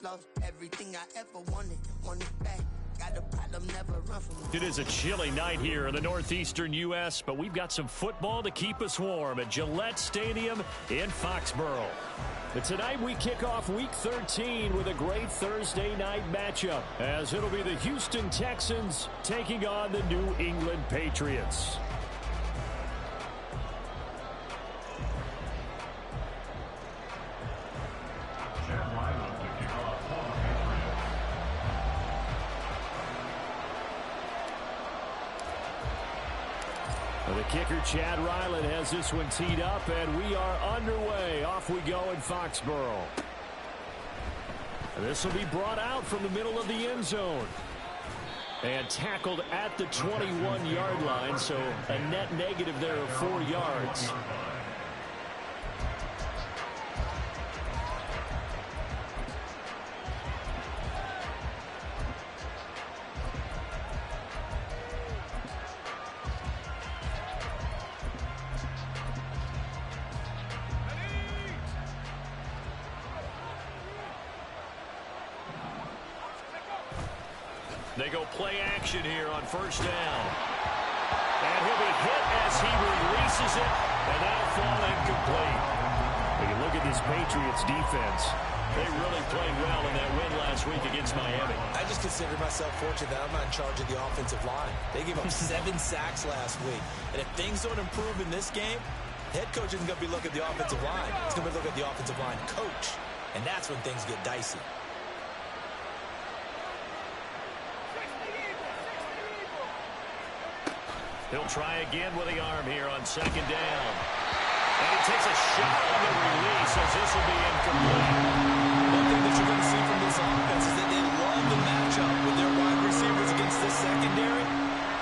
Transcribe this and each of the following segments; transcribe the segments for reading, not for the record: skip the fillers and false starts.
Lost everything I ever wanted back. Got a problem, never run from it. It is a chilly night here in the northeastern U.S., but we've got some football to keep us warm at Gillette Stadium in Foxborough. But tonight we kick off Week 13 with a great Thursday night matchup, as it'll be the Houston Texans taking on the New England Patriots. The kicker, Chad Ryland, has this one teed up, and we are underway. Off we go in Foxborough. This will be brought out from the middle of the end zone. And tackled at the 21-yard line, so a net negative there of 4 yards. They go play action here on first down. And he'll be hit as he releases it, and that'll fall incomplete. When you look at this Patriots defense, they really played well in that win last week against Miami. I just consider myself fortunate that I'm not in charge of the offensive line. They gave up 7 sacks last week. And if things don't improve in this game, head coach isn't going to be looking at the offensive line. He's going to be looking at the offensive line coach. And that's when things get dicey. He'll try again with the arm here on second down. And he takes a shot on the release as this will be incomplete. One thing that you're going to see from this offense is that they love the matchup with their wide receivers against this secondary.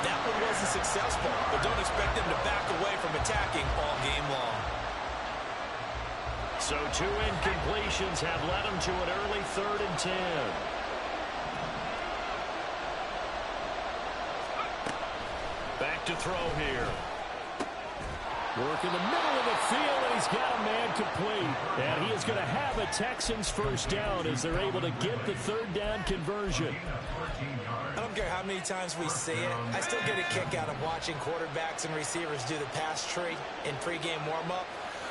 That one wasn't successful, but don't expect them to back away from attacking all game long. So 2 incompletions have led them to an early 3rd and 10. Back to throw here. Work in the middle of the field, and he's got a man complete. And he is going to have a Texans first down as they're able to get the 3rd down conversion. I don't care how many times we see it. I still get a kick out of watching quarterbacks and receivers do the pass tree in pregame warm-up.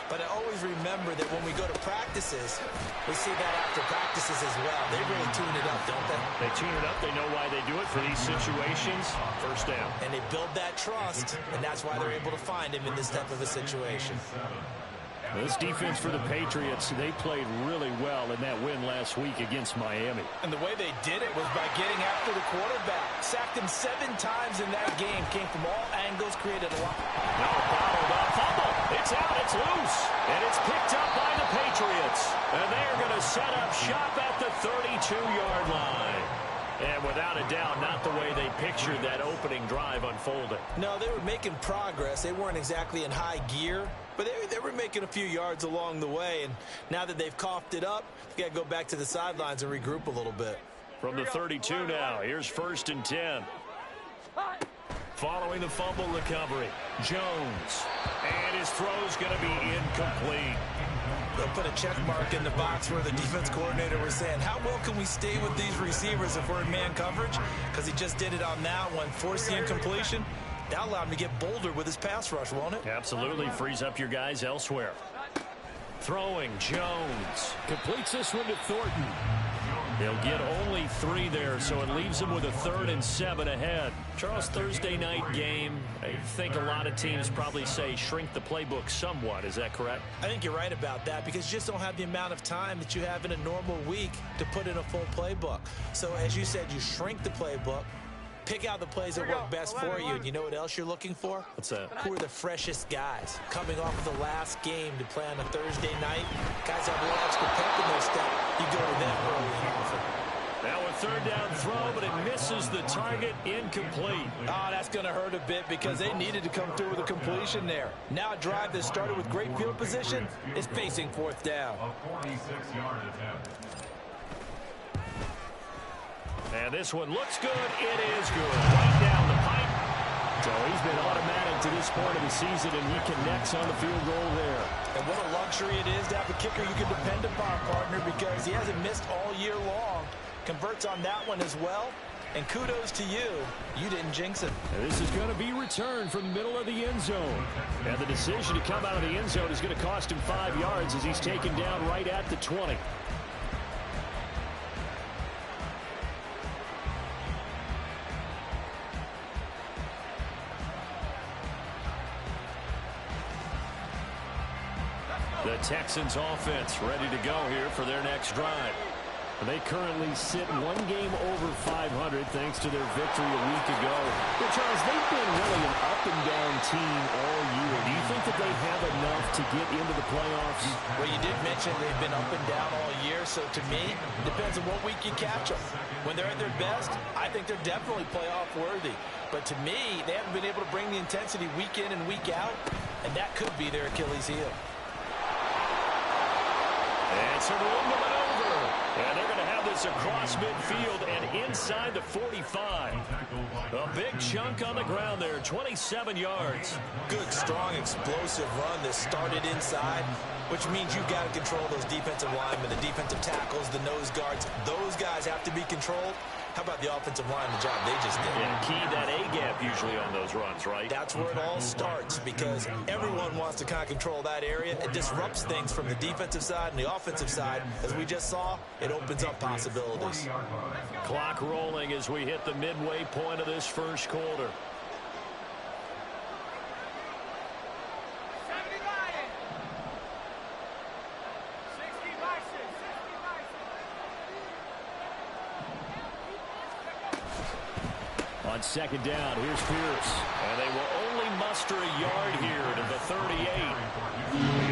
But I always remember that when we go to practices, we see that after practices as well. They really tune it up, don't they? They tune it up. They know why they do it for these situations. First down. And they build that trust, and that's why they're able to find him in this type of a situation. This defense for the Patriots, they played really well in that win last week against Miami. And the way they did it was by getting after the quarterback. Sacked him 7 times in that game. Came from all angles, created a lot. Now bottled up. Fumble. It's out. It's loose. And it's picked up by the Patriots. And they are going to set up shop at the 32-yard line. And without a doubt, not the way they pictured that opening drive unfolding. No, they were making progress. They weren't exactly in high gear, but they were making a few yards along the way. And now that they've coughed it up, they've got to go back to the sidelines and regroup a little bit. From the 32 now, here's 1st and 10. Following the fumble recovery, Jones. And his throw's going to be incomplete. They'll put a check mark in the box where the defense coordinator was saying, how well can we stay with these receivers if we're in man coverage? Because he just did it on that one, forced the incompletion. That'll allow him to get bolder with his pass rush, won't it? Absolutely. Frees up your guys elsewhere. Throwing, Jones. Completes this one to Thornton. They'll get only 3 there, so it leaves them with a 3rd and 7 ahead. Charles, Thursday night game, I think a lot of teams probably say shrink the playbook somewhat. Is that correct? I think you're right about that because you just don't have the amount of time that you have in a normal week to put in a full playbook. So as you said, you shrink the playbook, pick out the plays that work best for you. And you know what else you're looking for? What's that? Who are the freshest guys coming off of the last game to play on a Thursday night? Guys have a little extra pep in their step. You go to them early. Now a 3rd down throw, but it misses the target. Incomplete. Oh, that's going to hurt a bit because they needed to come through with a completion there. Now a drive that started with great field position is facing 4th down. And this one looks good. It is good. Right down the pipe. So he's been automatic to this point of the season, and he connects on the field goal there. And what a luxury it is to have a kicker you can depend upon, partner, because he hasn't missed all year long. Converts on that one as well. And kudos to you. You didn't jinx it. And this is going to be returned from the middle of the end zone. And the decision to come out of the end zone is going to cost him 5 yards as he's taken down right at the 20. The Texans offense ready to go here for their next drive. They currently sit one game over 500 thanks to their victory a week ago. But Charles, they've been really an up-and-down team all year. Do you think that they have enough to get into the playoffs? Well, you did mention they've been up and down all year, so to me, it depends on what week you catch them. When they're at their best, I think they're definitely playoff worthy. But to me, they haven't been able to bring the intensity week in and week out, and that could be their Achilles heel. And so room to maneuver. And they're going to have this across midfield and inside the 45. A big chunk on the ground there, 27 yards. Good, strong, explosive run that started inside, which means you've got to control those defensive linemen, the defensive tackles, the nose guards. Those guys have to be controlled. How about the offensive line, the job they just did? And key that A-gap usually on those runs, right? That's where it all starts because everyone wants to kind of control that area. It disrupts things from the defensive side and the offensive side. As we just saw, it opens up possibilities. Clock rolling as we hit the midway point of this first quarter. On second down, here's Pierce. And they will only muster a yard here to the 38.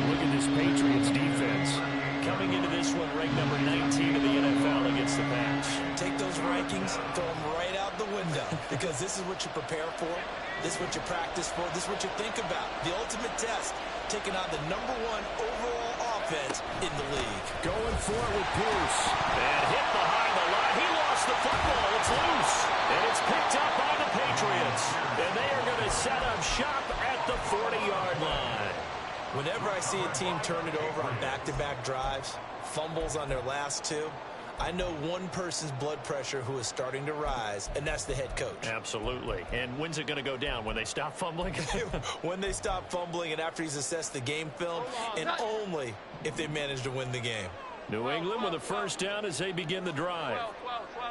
Look at this Patriots defense. Coming into this one, ranked number 19 in the NFL against the pass. Take those rankings, throw them right out the window because this is what you prepare for. This is what you practice for. This is what you think about. The ultimate test, taking on the #1 overall offense in the league. Going for it with Pierce. And hit behind the line. He lost the football. It's loose. And it's picked up by the Patriots. And they are going to set up shop at the 40-yard line. Whenever I see a team turn it over on back-to-back drives, fumbles on their last two, I know one person's blood pressure who is starting to rise, and that's the head coach. Absolutely. And when's it going to go down? When they stop fumbling? When they stop fumbling and after he's assessed the game film, and only if they manage to win the game. New England with a first down as they begin the drive.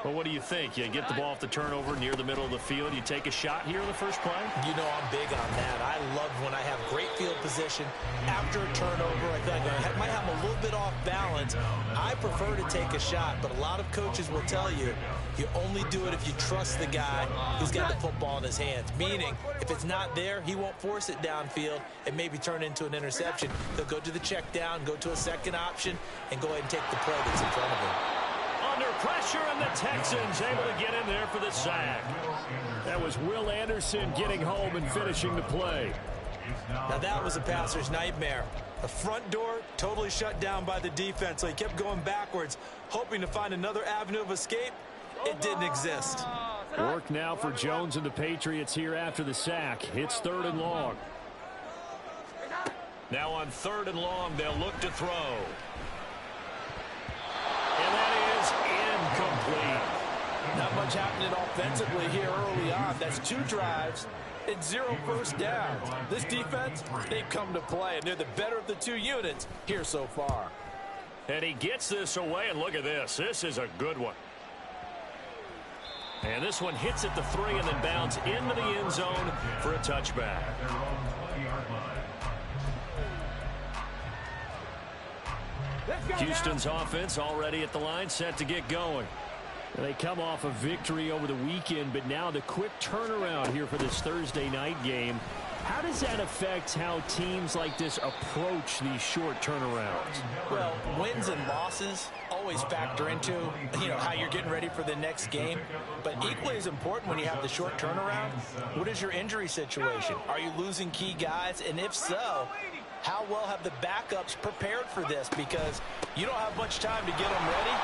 Well, what do you think? You get the ball off the turnover near the middle of the field. You take a shot here in the first play? You know I'm big on that. I love when I have great field position. After a turnover, I feel like I might have a little bit off balance. I prefer to take a shot, but a lot of coaches will tell you, you only do it if you trust the guy who's got the football in his hands. Meaning, if it's not there, he won't force it downfield and maybe turn into an interception. He'll go to the check down, go to a second option, and go ahead and take the play that's in front of him. Under pressure, and the Texans able to get in there for the sack. That was Will Anderson getting home and finishing the play. Now that was a passer's nightmare. The front door totally shut down by the defense, so he kept going backwards, hoping to find another avenue of escape. It didn't exist. Work now for Jones and the Patriots here after the sack. It's 3rd and long. Now on 3rd and long, they'll look to throw. And that is incomplete. Not much happening offensively here early on. That's 2 drives and 0 first downs. This defense, they've come to play, and they're the better of the 2 units here so far. And he gets this away, and look at this. This is a good one. And this one hits at the 3 and then bounds into the end zone for a touchback. Houston's offense already at the line, set to get going. They come off a victory over the weekend, but now the quick turnaround here for this Thursday night game. How does that affect how teams like this approach these short turnarounds? Well, wins and losses always factor into, how you're getting ready for the next game. But equally as important when you have the short turnaround, what is your injury situation? Are you losing key guys? And if so, how well have the backups prepared for this? Because you don't have much time to get them ready.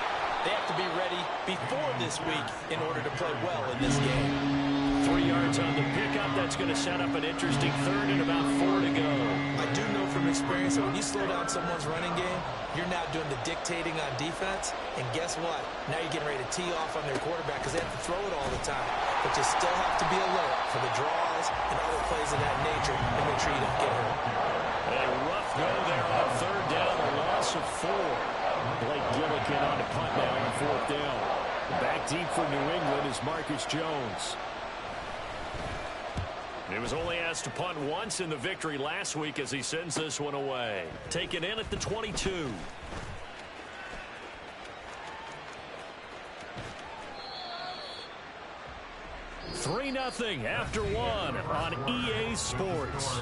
They have to be ready before this week in order to play well in this game. 3 yards on the pickup. That's going to set up an interesting third and about 4 to go. I do know from experience that when you slow down someone's running game, you're now doing the dictating on defense. And guess what? Now you're getting ready to tee off on their quarterback because they have to throw it all the time. But you still have to be alert for the draws and other plays of that nature and make sure you don't get hurt. A rough go there on third down, a loss of 4. Blake Gillikin on the punt now on fourth down. Back deep for New England is Marcus Jones. He was only asked to punt once in the victory last week as he sends this one away. Taken in at the 22. Three 0 after one on EA Sports.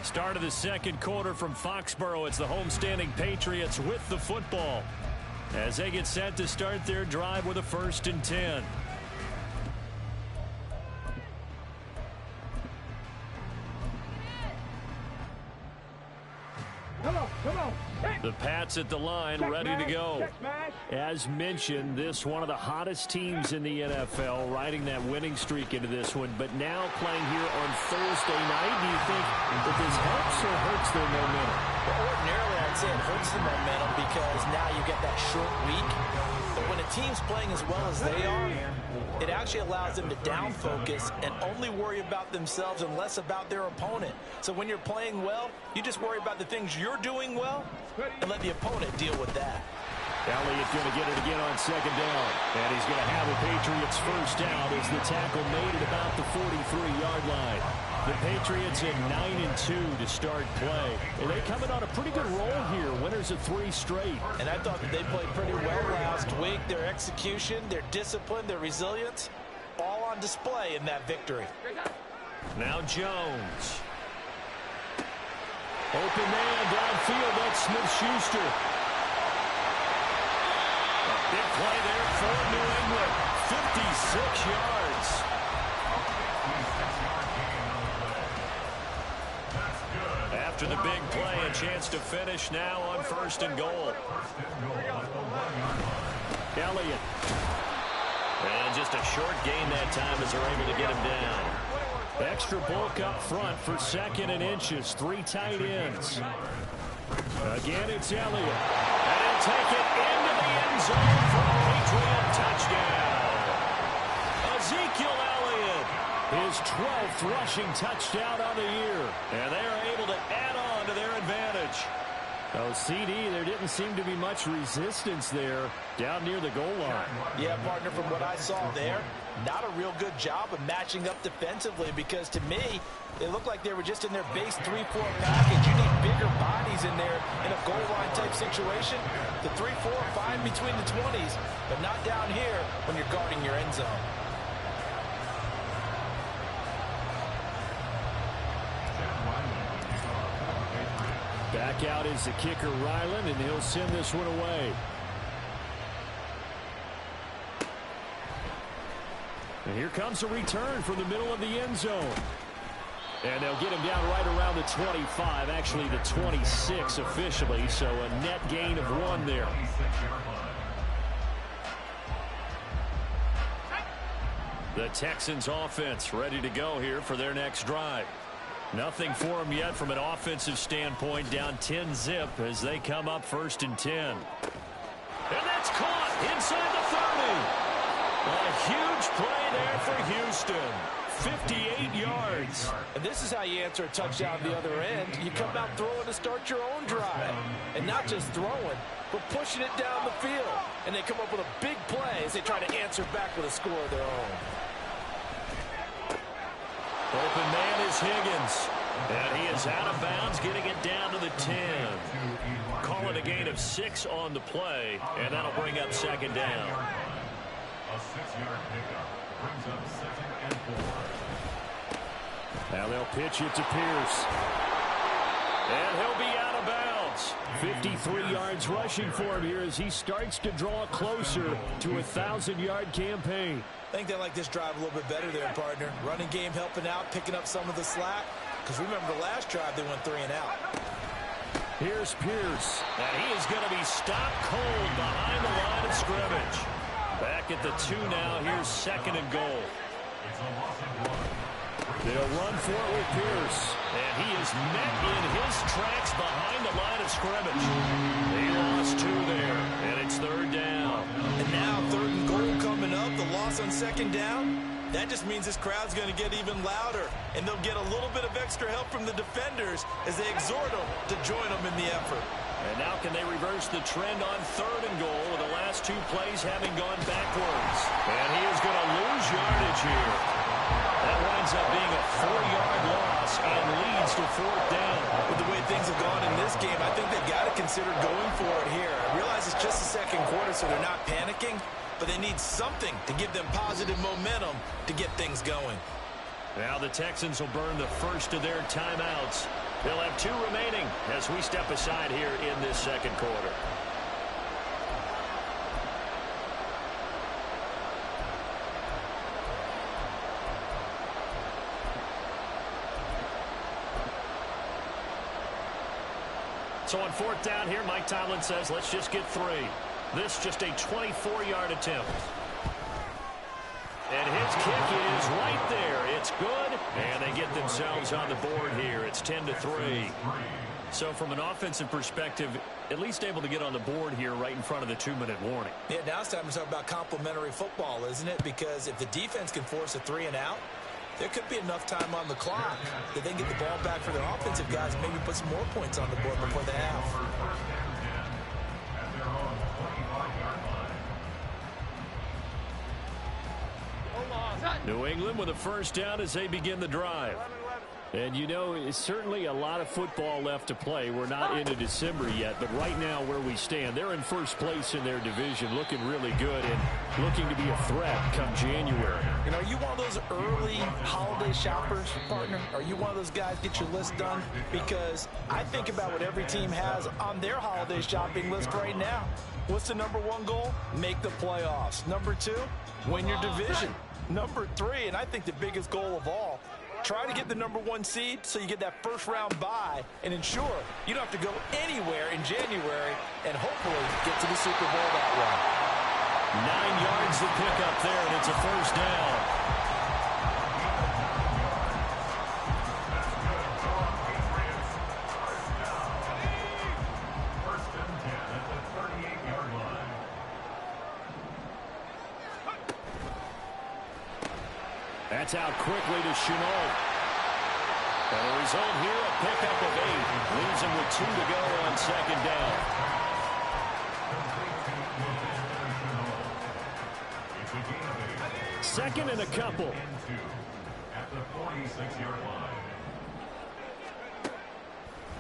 Start of the second quarter from Foxborough. It's the homestanding Patriots with the football as they get set to start their drive with a 1st and 10. The Pats at the line, ready to go. As mentioned, this one of the hottest teams in the NFL, riding that winning streak into this one, but now playing here on Thursday night. Do you think that this helps or hurts their momentum? Well, ordinarily, I'd say it hurts the momentum because now you get that short week. But when a team's playing as well as they are, it actually allows them to down focus and only worry about themselves and less about their opponent. So when you're playing well, you just worry about the things you're doing well and let the opponent deal with that. Elliott going to get it again on second down. And he's going to have the Patriots first down as the tackle made at about the 43-yard line. The Patriots at 9-2 to start play. And they coming on a pretty good roll here. Winners of 3 straight. And I thought that they played pretty well last week. Their execution, their discipline, their resilience, all on display in that victory. Now Jones. Open man downfield. That's Smith-Schuster. Big play there for New England. 56 yards. After the big play, a chance to finish now on 1st and goal. Elliott. And just a short gain that time as they're able to get him down. Extra bulk up front for 2nd and inches. 3 tight ends. Again, it's Elliott. And he'll take it into the end zone for a Patriot touchdown. Ezekiel Elliott, his 12th rushing touchdown on the year. And they are able to add on to their advantage. Oh, CD, there didn't seem to be much resistance there down near the goal line. Yeah, partner, from what I saw there, not a real good job of matching up defensively because to me, they looked like they were just in their base 3-4 package. You need bigger bodies in there in a goal line type situation. The 3-4, fine between the 20s, but not down here when you're guarding your end zone. Back out is the kicker, Ryland, and he'll send this one away. And here comes a return from the middle of the end zone. And they'll get him down right around the 25, actually the 26 officially, so a net gain of 1 there. The Texans offense ready to go here for their next drive. Nothing for them yet from an offensive standpoint, down 10-zip as they come up 1st and 10. And that's caught inside the 30. A huge play there for Houston. 58 yards. And this is how you answer a touchdown the other end. You come out throwing to start your own drive. And not just throwing, but pushing it down the field. And they come up with a big play as they try to answer back with a score of their own. Open man is Higgins. And he is out of bounds, getting it down to the 10. Call it a gain of 6 on the play, and that'll bring up 2nd down. A 6-yard pickup brings up 2nd and 4. Now they'll pitch it to Pierce. And he'll be out of bounds. 53 yards rushing for him here as he starts to draw closer to a 1,000-yard campaign. I think they like this drive a little bit better there, partner. Running game helping out, picking up some of the slack. Because remember the last drive, they went 3 and out. Here's Pierce. And he is going to be stopped cold behind the line of scrimmage. Back at the 2 now. Here's 2nd and goal. They'll run for it with Pierce. And he is met in his tracks behind the line of scrimmage. They lost 2 there. And it's 3rd down. And now 3rd and goal coming up. The loss on 2nd down. That just means this crowd's going to get even louder. And they'll get a little bit of extra help from the defenders as they exhort them to join them in the effort. And now can they reverse the trend on 3rd and goal with the last 2 plays having gone backwards. And he is going to lose yardage here. That winds up being a 4-yard loss and leads to 4th down. With the way things have gone in this game, I think they've got to consider going for it here. I realize it's just the 2nd quarter, so they're not panicking, but they need something to give them positive momentum to get things going. Now the Texans will burn the first of their timeouts. They'll have 2 remaining as we step aside here in this 2nd quarter. So on 4th down here, Mike Tomlin says, let's just get 3. This just a 24-yard attempt. And his kick is right there. It's good. And they get themselves on the board here. It's 10-3. So from an offensive perspective, at least able to get on the board here right in front of the 2-minute warning. Yeah, now it's time to talk about complementary football, isn't it? Because if the defense can force a 3 and out, there could be enough time on the clock that they can get the ball back for their offensive guys and maybe put some more points on the board before the half. New England with a 1st down as they begin the drive. And you know, it's certainly a lot of football left to play. We're not into December yet, but right now where we stand, they're in 1st place in their division, looking really good and looking to be a threat come January. And are you one of those early holiday shoppers, partner? Are you one of those guys get your list done? Because I think about what every team has on their holiday shopping list right now. What's the #1 goal? Make the playoffs. #2, win your division. #3, and I think the biggest goal of all, try to get the #1 seed so you get that 1st-round bye and ensure you don't have to go anywhere in January and hopefully get to the Super Bowl that way. 9 yards to pick up there, and it's a 1st down. That's out quickly to Chenault. And the result here, a pickup of 8. Leaves him with 2 to go on 2nd down. Second and a couple. At the 46-yard line.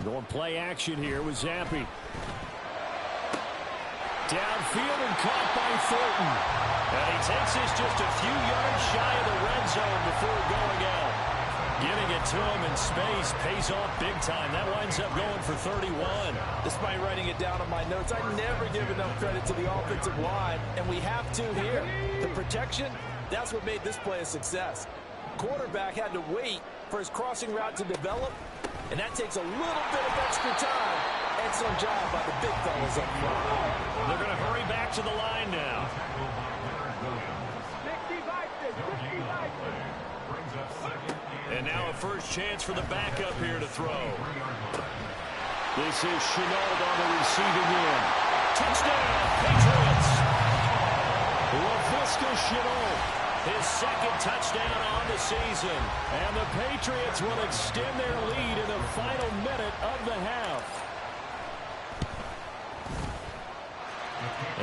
Going play action here with Zampi. Downfield and caught by Thornton. And he takes this just a few yards shy of the red zone before going out. Getting it to him in space pays off big time. That winds up going for 31. Despite writing it down on my notes, I never give enough credit to the offensive line, and we have to here. The protection, that's what made this play a success. Quarterback had to wait for his crossing route to develop, and that takes a little bit of extra time. Excellent job by the big fellas up front. They're going to hurry back to the line now. And now a first chance for the backup here to throw. This is Chenault on the receiving end. Touchdown, Patriots! LaVisca Chenault, his 2nd touchdown on the season. And the Patriots will extend their lead in the final minute of the half.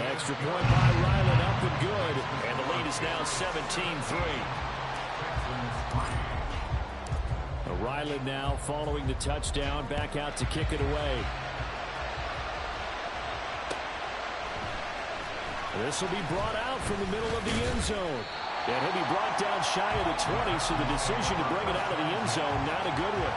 Extra point by Ryland, up and good. And the lead is now 17-3. Ryland now following the touchdown, back out to kick it away. This will be brought out from the middle of the end zone. And he'll be brought down shy of the 20, so the decision to bring it out of the end zone, not a good one.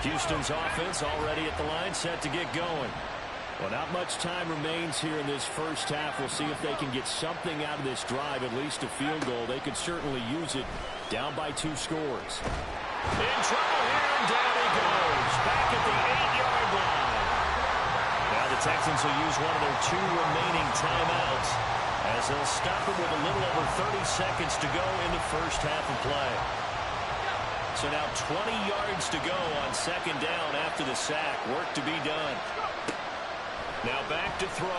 Houston's offense already at the line, set to get going. Well, not much time remains here in this first half. We'll see if they can get something out of this drive, at least a field goal. They could certainly use it, down by 2 scores. In trouble here, and down he goes. Back at the 8-yard line. Pistons will use one of their 2 remaining timeouts as they'll stop it with a little over 30 seconds to go in the first half of play. So now 20 yards to go on second down after the sack. Work to be done. Now back to throw.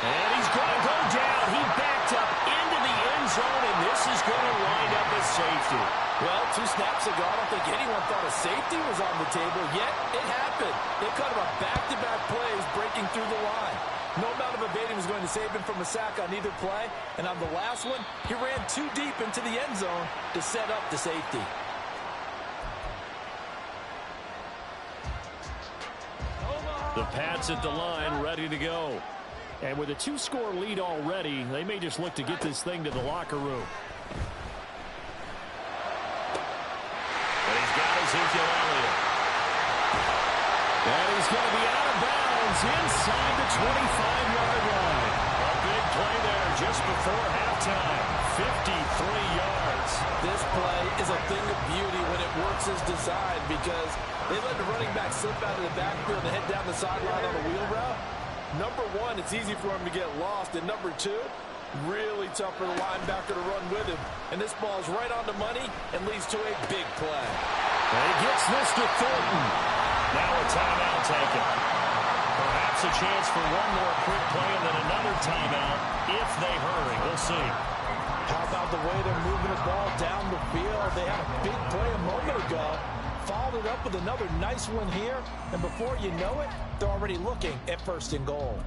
And he's going to go down. He backed up into the end zone, and this is going to wind up as safety. Well, 2 snaps ago, I don't think anyone thought a safety was on the table, yet it happened. They cut him a back-to-back plays breaking through the line. No amount of evading was going to save him from a sack on either play, and on the last one, he ran too deep into the end zone to set up the safety. The Pats at the line, ready to go. And with a 2-score lead already, they may just look to get this thing to the locker room. And he's got Ezekiel Elliott. And he's going to be out of bounds inside the 25-yard line. A big play there just before halftime. 53 yards. This play is a thing of beauty when it works as designed because they let the running back slip out of the backfield and head down the sideline on a wheel route. Number 1, it's easy for him to get lost. And number 2, really tough for the linebacker to run with him. And this ball is right on the money and leads to a big play. And he gets this to Thornton. Now a timeout taken. Perhaps a chance for one more quick play and then another timeout if they hurry. We'll see. How about the way they're moving the ball down the field? They had a big play a moment ago. Followed it up with another nice one here. And before you know it, they're already looking at 1st and goal.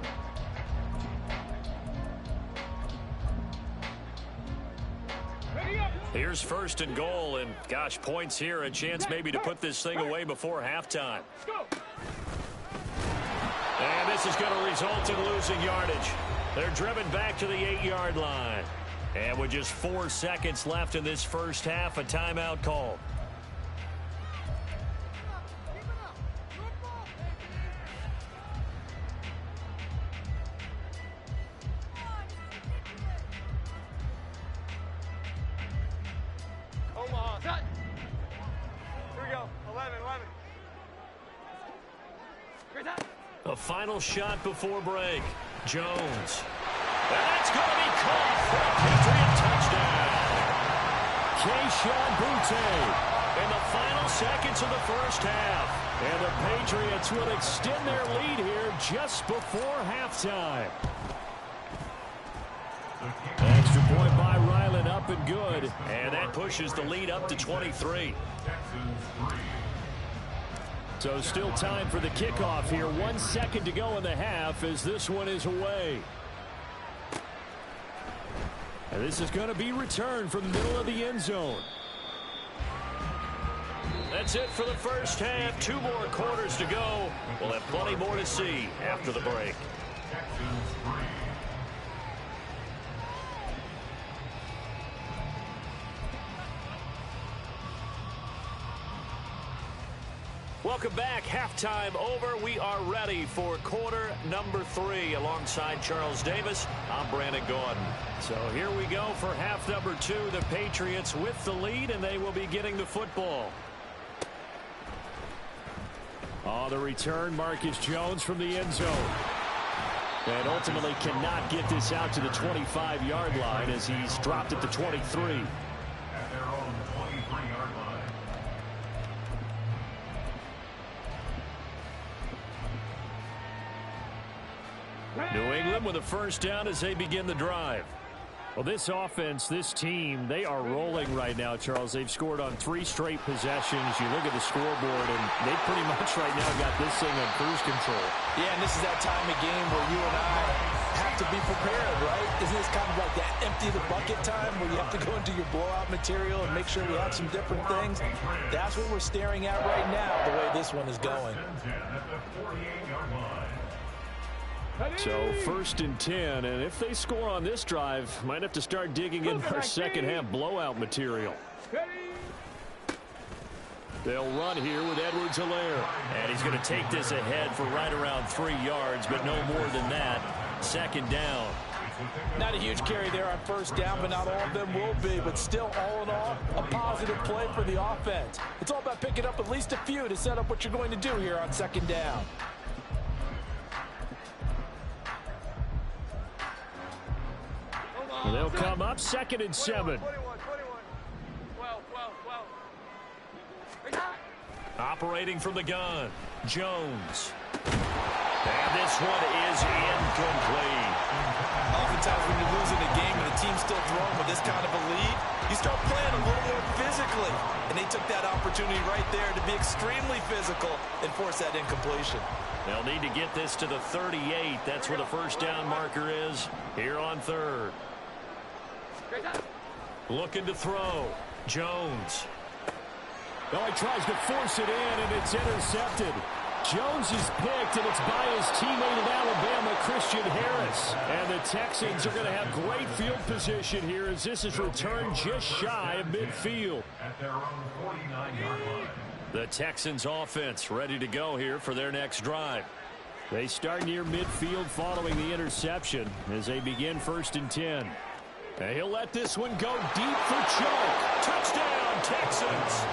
Here's 1st and goal, and gosh, points here, a chance maybe to put this thing away before halftime. And this is going to result in losing yardage. They're driven back to the 8-yard line. And with just 4 seconds left in this first half, a timeout called. A final shot before break. Jones. And that's going to be caught for a Patriot touchdown. Keyshawn Boutte in the final seconds of the first half. And the Patriots will extend their lead here just before halftime. Extra point by Ryland, up and good. And that pushes the lead up to 23. So still time for the kickoff here. 1 second to go in the half as this one is away. And this is going to be returned from the middle of the end zone. That's it for the first half. 2 more quarters to go. We'll have plenty more to see after the break. Welcome back. Halftime over. We are ready for quarter number 3. Alongside Charles Davis, I'm Brandon Gordon. So here we go for half number 2. The Patriots with the lead, and they will be getting the football. On the return, Marcus Jones from the end zone. And ultimately cannot get this out to the 25-yard line as he's dropped at the 23. New England with a first down as they begin the drive. Well, this offense, this team, they are rolling right now, Charles. They've scored on 3 straight possessions. You look at the scoreboard, and they pretty much right now got this thing on cruise control. Yeah, and this is that time of game where you and I have to be prepared, right? Isn't this kind of like that empty the bucket time where you have to go into your blowout material and make sure we have some different things? That's what we're staring at right now, the way this one is going. So first and 10, and if they score on this drive, might have to start digging in our second half blowout material. They'll run here with Edwards-Helaire. And he's going to take this ahead for right around 3 yards, but no more than that. Second down. Not a huge carry there on first down, but not all of them will be. But still, all in all, a positive play for the offense. It's all about picking up at least a few to set up what you're going to do here on second down. They'll come up 2nd and 7. Operating from the gun, Jones. And this one is incomplete. Oftentimes when you're losing a game and the team's still throwing with this kind of a lead, you start playing a little more physically. And they took that opportunity right there to be extremely physical and force that incompletion. They'll need to get this to the 38. That's where the first down marker is here on 3rd. Looking to throw. Jones. Oh, he tries to force it in, and it's intercepted. Jones is picked, and it's by his teammate in Alabama, Christian Harris. And the Texans are going to have great field position here as this is returned just shy of midfield. At their own 49-yard line. The Texans offense ready to go here for their next drive. They start near midfield following the interception as they begin 1st and 10. And he'll let this one go deep for Chark. Touchdown, Texans.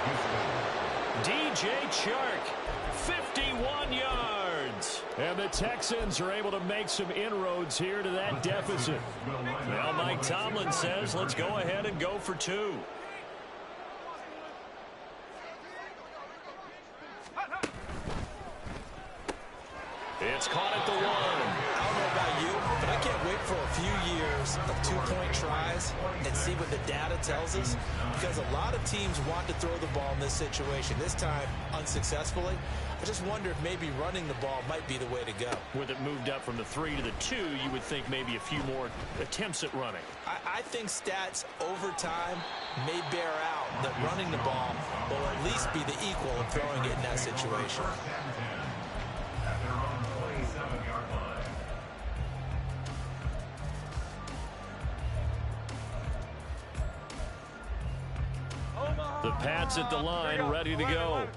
DJ Chark, 51 yards. And the Texans are able to make some inroads here to that deficit. Well, Mike Tomlin says, let's go ahead and go for 2. It's caught at the 1. I don't know about you, but I can't wait for a few years of 2-point tries and see what the data tells us, because a lot of teams want to throw the ball in this situation. This time, unsuccessfully. I just wonder if maybe running the ball might be the way to go. With it moved up from the 3 to the 2, you would think maybe a few more attempts at running. I think stats over time may bear out that running the ball will at least be the equal of throwing it in that situation. At their own 27-yard line. The Pats at the line, ready to go.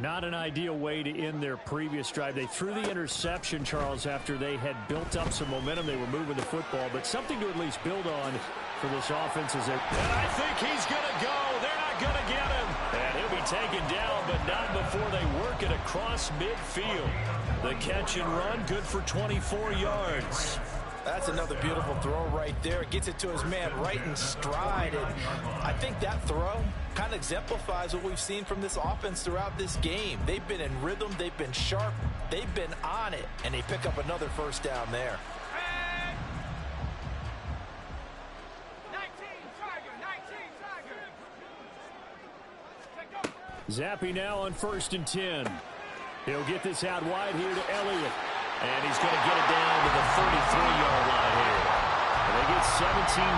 Not an ideal way to end their previous drive. They threw the interception, Charles, after they had built up some momentum. They were moving the football, but something to at least build on for this offense. And I think he's going to go. They're not going to get him. And he'll be taken down, but not before they work it across midfield. The catch and run, good for 24 yards. That's another beautiful throw right there. Gets it to his man right in stride. And I think that throw kind of exemplifies what we've seen from this offense throughout this game. They've been in rhythm. They've been sharp. They've been on it. And they pick up another first down there. Zappy now on 1st and 10. He'll get this out wide here to Elliott. And he's going to get it down to the 33-yard line here. And they get 17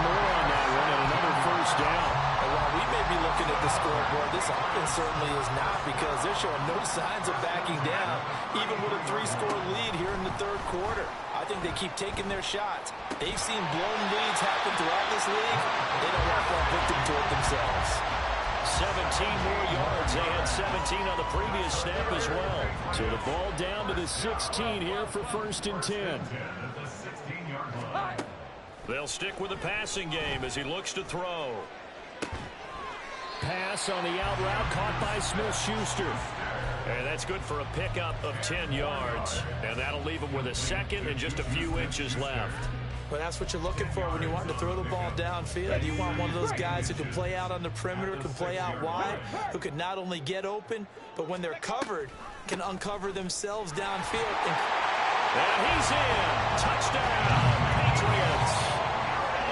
more on that one and another first down. And while we may be looking at the scoreboard, this offense certainly is not, because they're showing no signs of backing down, even with a 3-score lead here in the 3rd quarter. I think they keep taking their shots. They've seen blown leads happen throughout this league. They don't want to fall victim to it themselves. 17 more yards. They had 17 on the previous snap as well. So the ball down to the 16 here for 1st and 10. They'll stick with the passing game as he looks to throw. Pass on the out route caught by Smith-Schuster. And that's good for a pickup of 10 yards. And that'll leave him with a 2nd and just a few inches left. But that's what you're looking for when you want to throw the ball downfield. You want one of those guys who can play out on the perimeter, can play out wide, who can not only get open, but when they're covered, can uncover themselves downfield. And he's in. Touchdown, Patriots.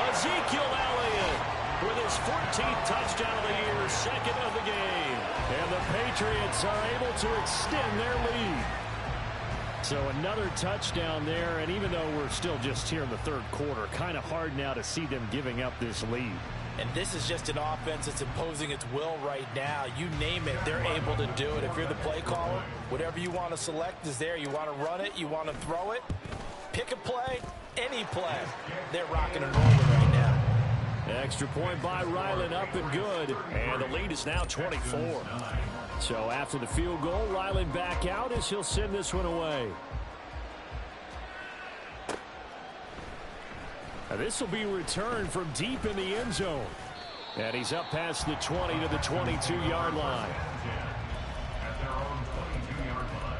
Ezekiel Elliott with his 14th touchdown of the year, 2nd of the game. And the Patriots are able to extend their lead. So another touchdown there, and even though we're still just here in the 3rd quarter, kind of hard now to see them giving up this lead. And this is just an offense that's imposing its will right now. You name it, they're able to do it. If you're the play caller, whatever you want to select is there. You want to run it, you want to throw it, pick a play, any play. They're rocking and rolling right now. Extra point by Ryland, up and good. And the lead is now 24. So after the field goal, Ryland back out as he'll send this one away. Now this will be returned from deep in the end zone. And he's up past the 20 to the 22-yard line. At their own 22-yard line.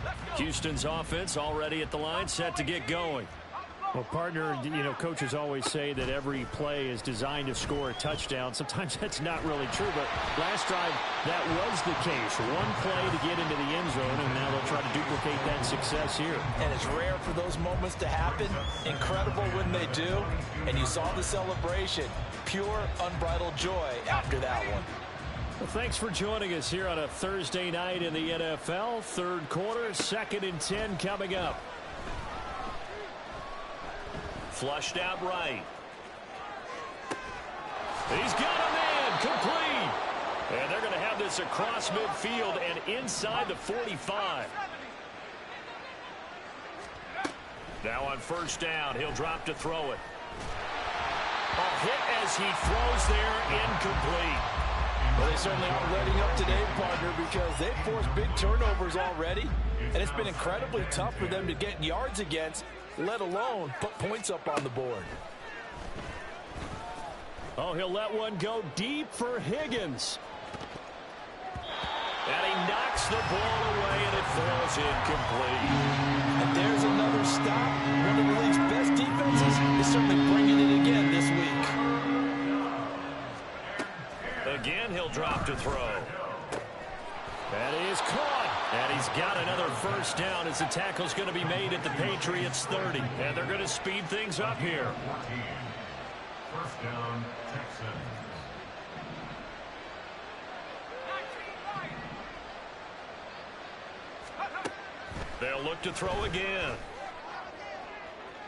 Let's go! Houston's offense already at the line, set to get going. Well, partner, coaches always say that every play is designed to score a touchdown. Sometimes that's not really true, but last drive, that was the case. One play to get into the end zone, and now they'll try to duplicate that success here. And it's rare for those moments to happen. Incredible when they do. And you saw the celebration. Pure, unbridled joy after that one. Well, thanks for joining us here on a Thursday night in the NFL. Third quarter, 2nd and 10 coming up. Flushed out right. He's got a man complete. And they're going to have this across midfield and inside the 45. Now on first down, he'll drop to throw it. A hit as he throws there, incomplete. Well, they certainly aren't letting up today, partner, because they've forced big turnovers already. And it's been incredibly tough for them to get yards against, let alone put points up on the board. Oh, he'll let one go deep for Higgins. And he knocks the ball away, and it falls incomplete. And there's another stop. One of the league's best defenses is certainly bringing it again this week. Again, he'll drop to throw. That is caught. And he's got another first down as the tackle's going to be made at the Patriots 30. And they're going to speed things up here. 14. First down, Texans. They'll look to throw again.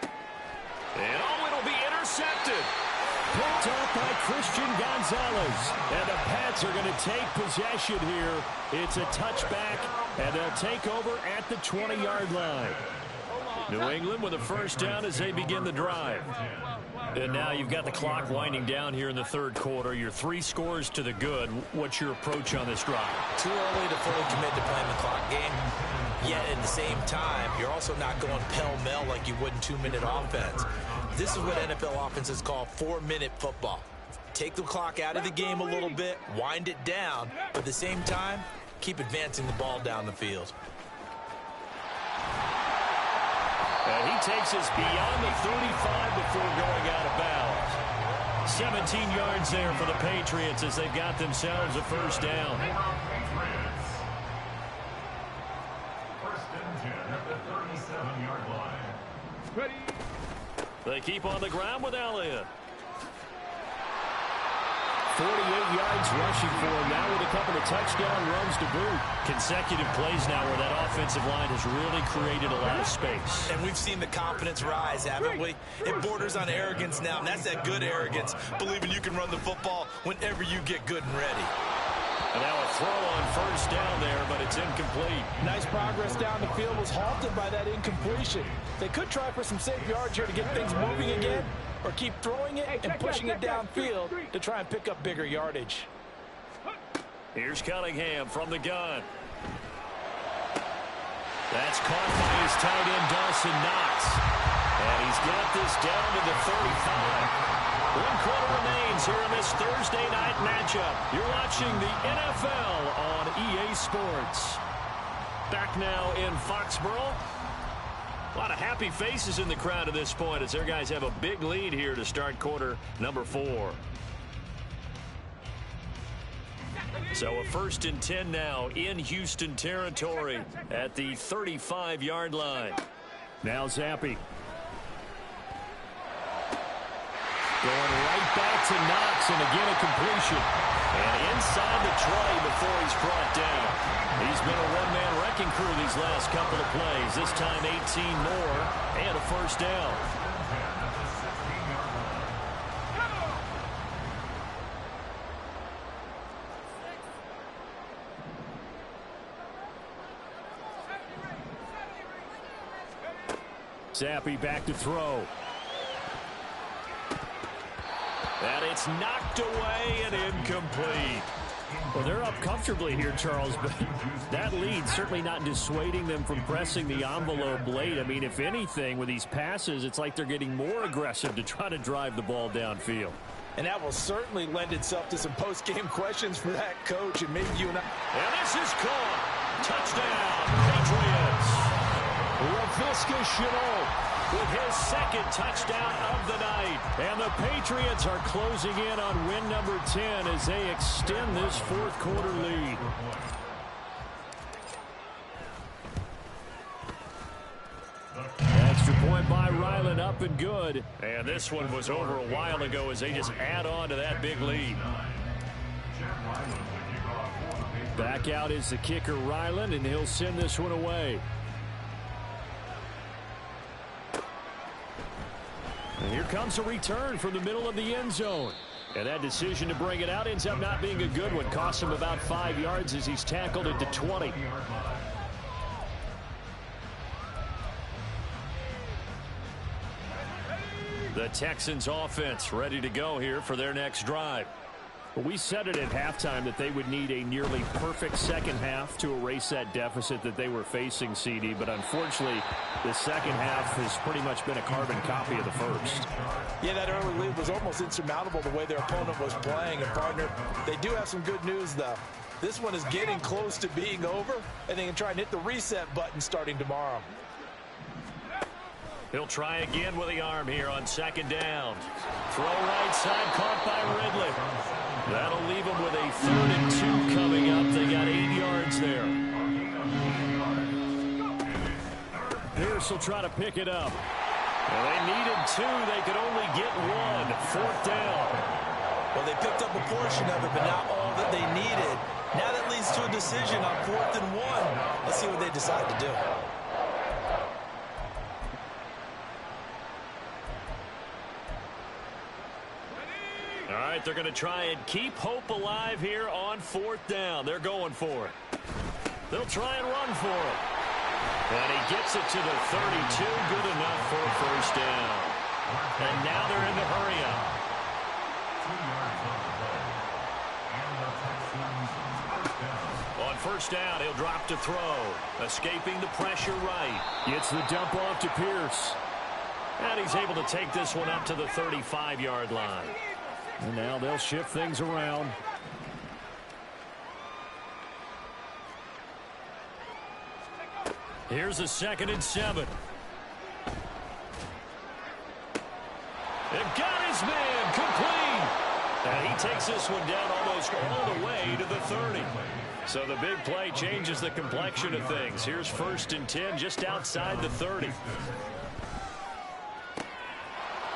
And oh, it'll be intercepted. Picked up by Christian Gonzalez. And the Pats are going to take possession here. It's a touchback, and they'll take over at the 20-yard line. New England with a first down as they begin the drive. And now you've got the clock winding down here in the third quarter. You're 3 scores to the good. What's your approach on this drive? Too early to fully commit to playing the clock game. Yet at the same time, you're also not going pell-mell like you would in 2-minute offense. This is what NFL offenses call 4-minute football. Take the clock out of the game a little bit, wind it down, but at the same time, keep advancing the ball down the field. And he takes us beyond the 35 before going out of bounds. 17 yards there for the Patriots as they've got themselves a first down. First and 10 at the 37-yard line. Ready. They keep on the ground with Elliott. 48 yards rushing for him now with a couple of touchdown runs to boot. Consecutive plays now where that offensive line has really created a lot of space. And we've seen the confidence rise, haven't we? It borders on arrogance now, and that's that good arrogance, believing you can run the football whenever you get good and ready. And now a throw on first down there, but it's incomplete. Nice progress down the field was halted by that incompletion. They could try for some safe yards here to get things moving again, or keep throwing it and pushing it downfield to try and pick up bigger yardage. Here's Cunningham from the gun. That's caught by his tight end, Dawson Knox. And he's got this down to the 35. 1 quarter remains here in this Thursday night matchup. You're watching the NFL on EA Sports. Back now in Foxborough. A lot of happy faces in the crowd at this point as their guys have a big lead here to start quarter number 4. So a first and 10 now in Houston territory at the 35-yard line. Now Zappi. Going right back to Knox, and again a completion. And inside the tray before he's brought down. He's been a one-man wrecking crew these last couple of plays. This time 18 more and a first down. Zappi back to throw. And it's knocked away and incomplete. Well, they're up comfortably here, Charles, but that lead certainly not dissuading them from pressing the envelope late. I mean, if anything, with these passes, it's like they're getting more aggressive to try to drive the ball downfield. And that will certainly lend itself to some post-game questions for that coach, and maybe you and I. And this is caught. Touchdown, Patriots. Laviska Shenault with his second touchdown of the night. And the Patriots are closing in on win number 10 as they extend this fourth quarter lead. Extra point by Ryland, up and good. And this one was over a while ago as they just add on to that big lead. Back out is the kicker, Ryland, and he'll send this one away. And here comes a return from the middle of the end zone. And that decision to bring it out ends up not being a good one. Costs him about 5 yards as he's tackled at the 20. The Texans offense ready to go here for their next drive. We said it at halftime that they would need a nearly perfect second half to erase that deficit that they were facing, CD. But unfortunately, the second half has pretty much been a carbon copy of the first. Yeah, that early lead was almost insurmountable the way their opponent was playing. And, partner, they do have some good news, though. This one is getting close to being over, and they can try and hit the reset button starting tomorrow. He'll try again with the arm here on second down. Throw right side, caught by Ridley. That'll leave them with a 3rd and 2 coming up. They got 8 yards there. Pierce will try to pick it up. Well, they needed 2. They could only get 1. 4th down. Well, they picked up a portion of it, but not all that they needed. Now that leads to a decision on 4th and 1. Let's see what they decide to do. All right, they're going to try and keep hope alive here on 4th down. They're going for it. They'll try and run for it. And he gets it to the 32. Good enough for a 1st down. And now they're in the hurry-up. 2 yards on the play. And the Texans first down. On 1st down, he'll drop to throw. Escaping the pressure right. Gets the dump off to Pierce. And he's able to take this one up to the 35-yard line. And now they'll shift things around. Here's a 2nd and 7. They've got his man complete. And he takes this one down almost all the way to the 30. So the big play changes the complexion of things. Here's 1st and 10 just outside the 30.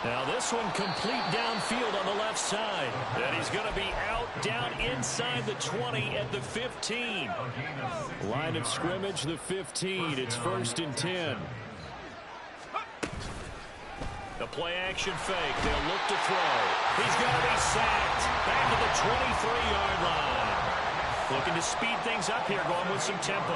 Now this one complete downfield on the left side. And he's going to be out down inside the 20 at the 15. Line of scrimmage, the 15. It's 1st and 10. The play action fake. They'll look to throw. He's going to be sacked back to the 23-yard line. Looking to speed things up here, going with some tempo.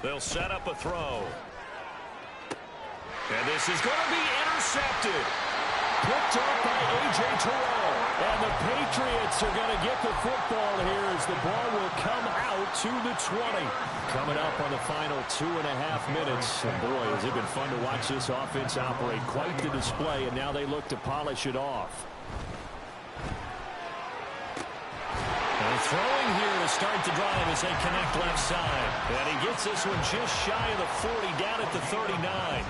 They'll set up a throw. And this is going to be intercepted. Picked up by A.J. Terrell. And the Patriots are going to get the football here as the ball will come out to the 20. Coming up on the final 2.5 minutes. And boy, has it been fun to watch this offense operate. Quite the display, and now they look to polish it off. Throwing here to start the drive as they connect left side. And he gets this one just shy of the 40, down at the 39.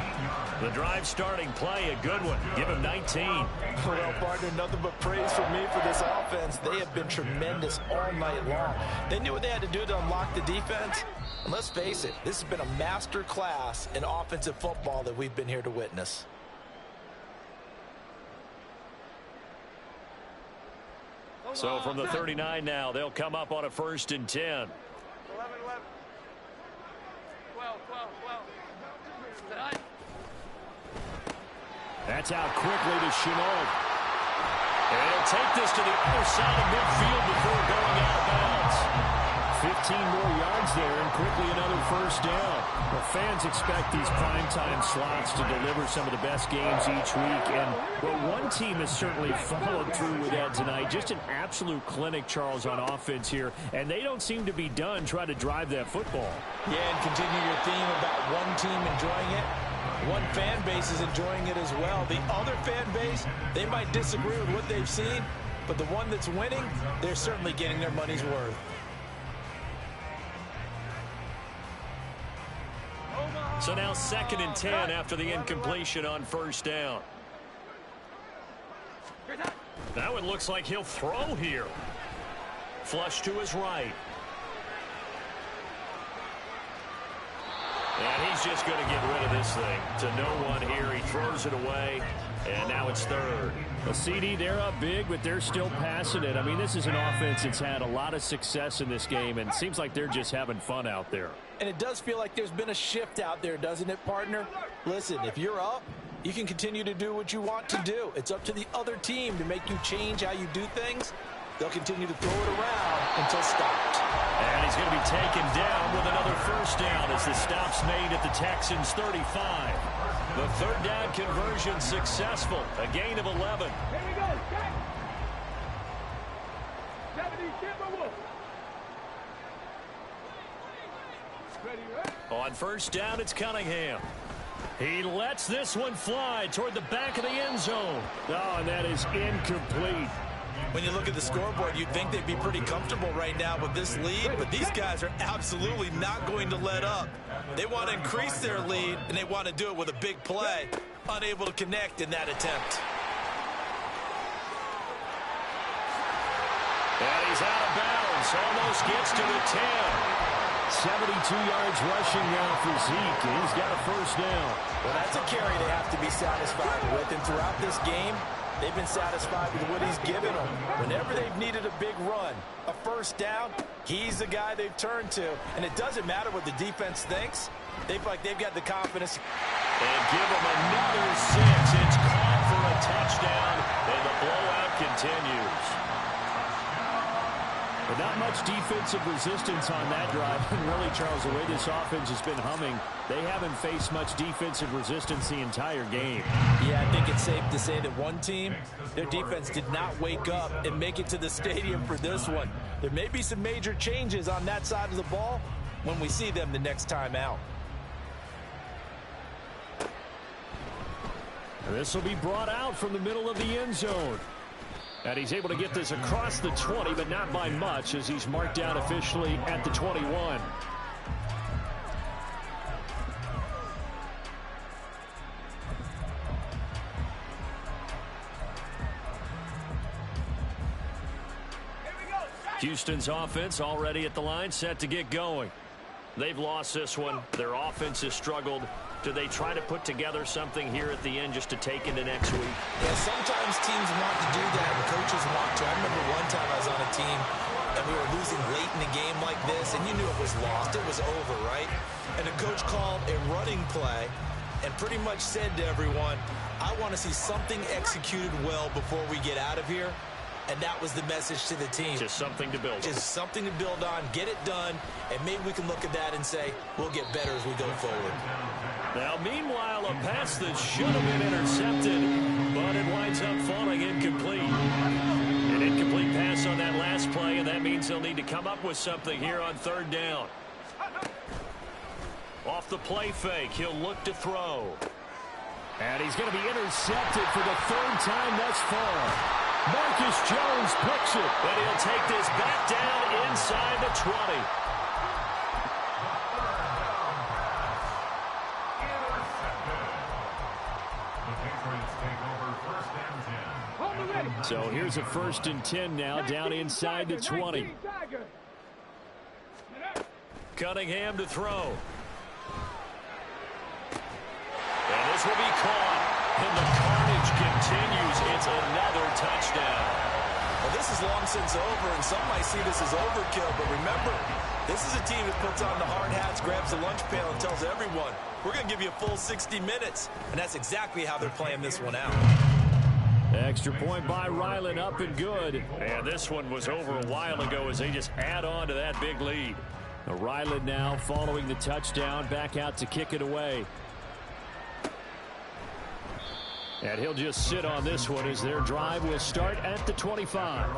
The drive starting play, a good one. Give him 19. Well, partner, nothing but praise from me for this offense. They have been tremendous all night long. They knew what they had to do to unlock the defense. And let's face it, this has been a master class in offensive football that we've been here to witness. So from the 39 now, they'll come up on a 1st and 10. 11, 12. That's out quickly to Shenault. And he'll take this to the other side of midfield before going out of bounds. 15 more yards there, and quickly another 1st down. Well, fans expect these primetime slots to deliver some of the best games each week. And well, one team has certainly followed through with that tonight. Just an absolute clinic, Charles, on offense here. And they don't seem to be done trying to drive that football. Yeah, and continue your theme about one team enjoying it. One fan base is enjoying it as well. The other fan base, they might disagree with what they've seen, but the one that's winning, they're certainly getting their money's worth. So now 2nd and 10 after the incompletion on first down. Now it looks like he'll throw here. Flush to his right. And he's just going to get rid of this thing to no one here. He throws it away, and now it's 3rd. A CD, they're up big, but they're still passing it. I mean, this is an offense that's had a lot of success in this game, and it seems like they're just having fun out there. And it does feel like there's been a shift out there, doesn't it, partner? Listen, if you're up, you can continue to do what you want to do. It's up to the other team to make you change how you do things. They'll continue to throw it around until stopped. And he's going to be taken down with another first down as the stop's made at the Texans' 35. The 3rd down conversion successful. A gain of 11. Here we go. On first down, it's Cunningham. He lets this one fly toward the back of the end zone. Oh, and that is incomplete. When you look at the scoreboard, you'd think they'd be pretty comfortable right now with this lead, but these guys are absolutely not going to let up. They want to increase their lead, and they want to do it with a big play. Unable to connect in that attempt. And he's out of bounds. Almost gets to the 10. 72 yards rushing now for Zeke. He's got a first down. Well, that's a carry they have to be satisfied with, and throughout this game, they've been satisfied with what he's given them. Whenever they've needed a big run, a first down, he's the guy they've turned to. And it doesn't matter what the defense thinks. They feel like they've got the confidence. And give him another 6. It's caught for a touchdown, and the blowout continues. But not much defensive resistance on that drive. And really, Charles, the way this offense has been humming, they haven't faced much defensive resistance the entire game. Yeah, I think it's safe to say that one team, their defense did not wake up and make it to the stadium for this one. There may be some major changes on that side of the ball when we see them the next time out. This will be brought out from the middle of the end zone. And he's able to get this across the 20, but not by much, as he's marked down officially at the 21. Houston's offense already at the line, set to get going. They've lost this one. Their offense has struggled. Do they try to put together something here at the end just to take into next week? Yeah, sometimes teams want to do that, and coaches want to. I remember one time I was on a team, and we were losing late in a game like this, and you knew it was lost. It was over, right? And the coach called a running play and pretty much said to everyone, I want to see something executed well before we get out of here. And that was the message to the team. Just something to build on. Just something to build on, get it done, and maybe we can look at that and say, we'll get better as we go forward. Now, meanwhile, a pass that should have been intercepted, but it winds up falling incomplete. An incomplete pass on that last play, and that means they'll need to come up with something here on 3rd down. Off the play fake, he'll look to throw. And he's going to be intercepted for the 3rd time thus far. Marcus Jones picks it. And he'll take this back down inside the 20. So here's a 1st and 10 now, down inside the 20. Cunningham to throw. And this will be caught. And the carnage continues. It's another touchdown. Well, this is long since over, and some might see this as overkill. But remember, this is a team that puts on the hard hats, grabs the lunch pail, and tells everyone, we're going to give you a full 60 minutes. And that's exactly how they're playing this one out. Extra point by Ryland, up and good. And this one was over a while ago as they just add on to that big lead. Ryland now following the touchdown, back out to kick it away. And he'll just sit on this one as their drive will start at the 25.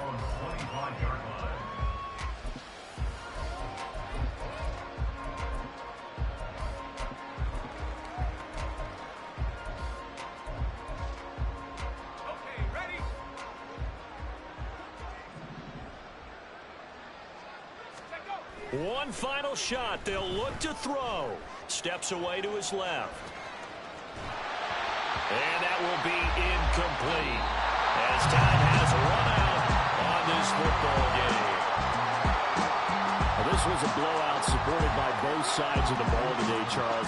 One final shot. They'll look to throw. Steps away to his left. And that will be incomplete as time has run out on this football game. Well, this was a blowout supported by both sides of the ball today, Charles.